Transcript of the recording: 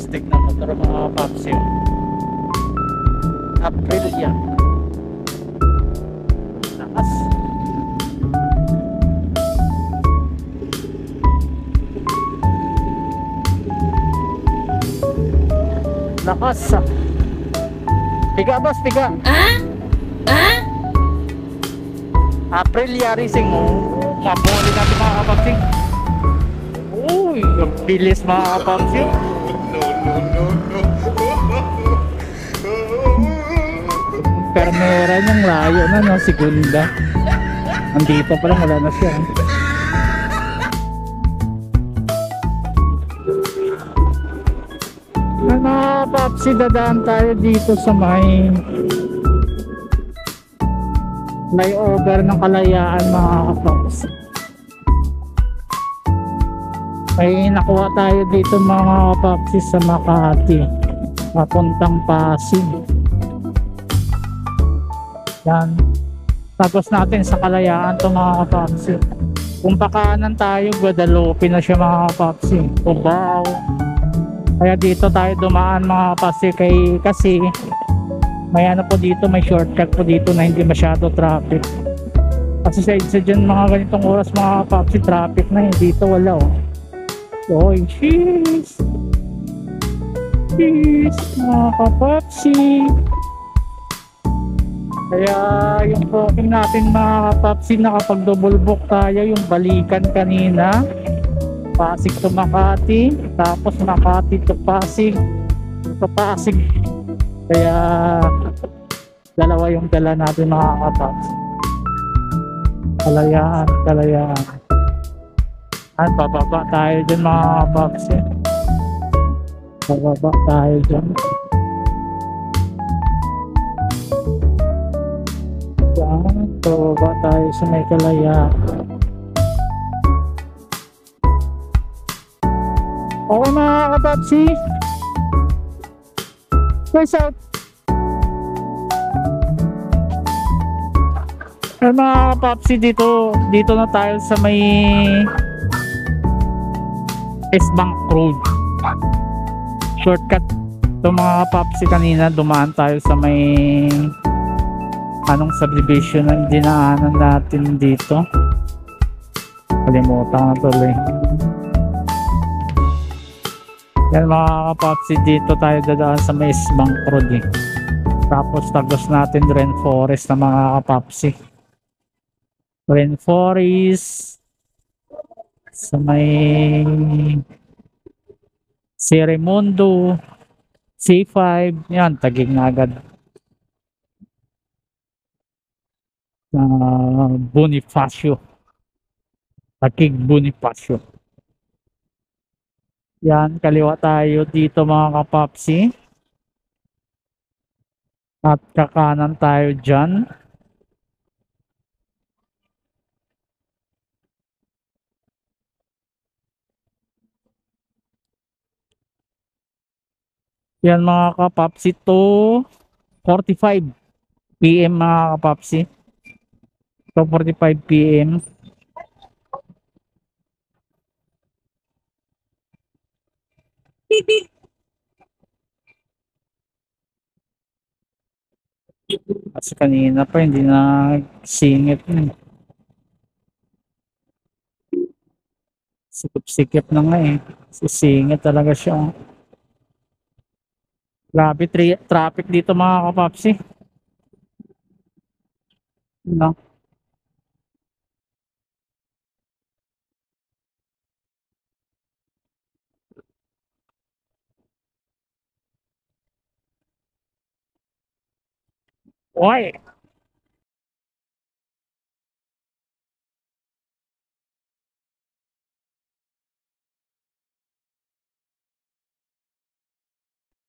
astig na motor mga kapapsi. Aprilia. Lakas. Lakas. Tiga boss, tiga. Aprilia Racing. Mabuli natin mga kapapsi. Uy, ang bilis mga kapapsi. Karnera niyang layo na, no? Segunda. Andito pa lang, wala na siya. Mga kapapsi, dadaan tayo dito sa may over ng Kalayaan mga kapapsi. May nakuha tayo dito mga kapapsi sa Makati papuntang Pasig. Yan, tapos natin sa Kalayaan to mga kapapsi. Kung pakanan tayo, Guadalupe na siya mga kapapsi, Cubao. Kaya dito tayo dumaan mga kapapsi kasi may ano po dito, may shortcut po dito na hindi masyado traffic. Kasi sa dyan mga ganitong oras mga kapapsi, traffic na yun. Dito wala Oy, cheese mga kapapsi. Kaya yung booking natin mga kapapsi, nakapag double book tayo. Yung balikan kanina, Pasig to Makati, tapos Makati to Pasig, kaya dalawa yung dala natin mga kapapsi. Kalayaan. At bababa tayo dyan mga kapapsi. Bababa tayo dyan. Yan, bababa tayo sa may Kalayaan. Okay mga kapapsi, peace out. Mga kapapsi, dito na tayo sa may S-Bank Road. Shortcut to mga kapapsi. Kanina dumaan tayo sa may anong subdivision ang dinaanan natin dito, kalimutan na tuloy. Yan mga kapapsi, dito tayo dadaan sa may S-Bank Road Tapos tagos natin Rainforest na mga kapapsi. Rainforest sa may Serimundo, C5, yan, Taguig na agad. Bonifacio, Taguig Bonifacio. Yan, kaliwa tayo dito mga kapapsi. At kakanan tayo dyan. Yan mga kapapsi, 2:45 PM mga kapapsi. 2:45 PM. Kasi kanina pa hindi na singit. Sikip-sikip na nga sisingit talaga siya. Grabe traffic dito mga kapapsi. No? Why?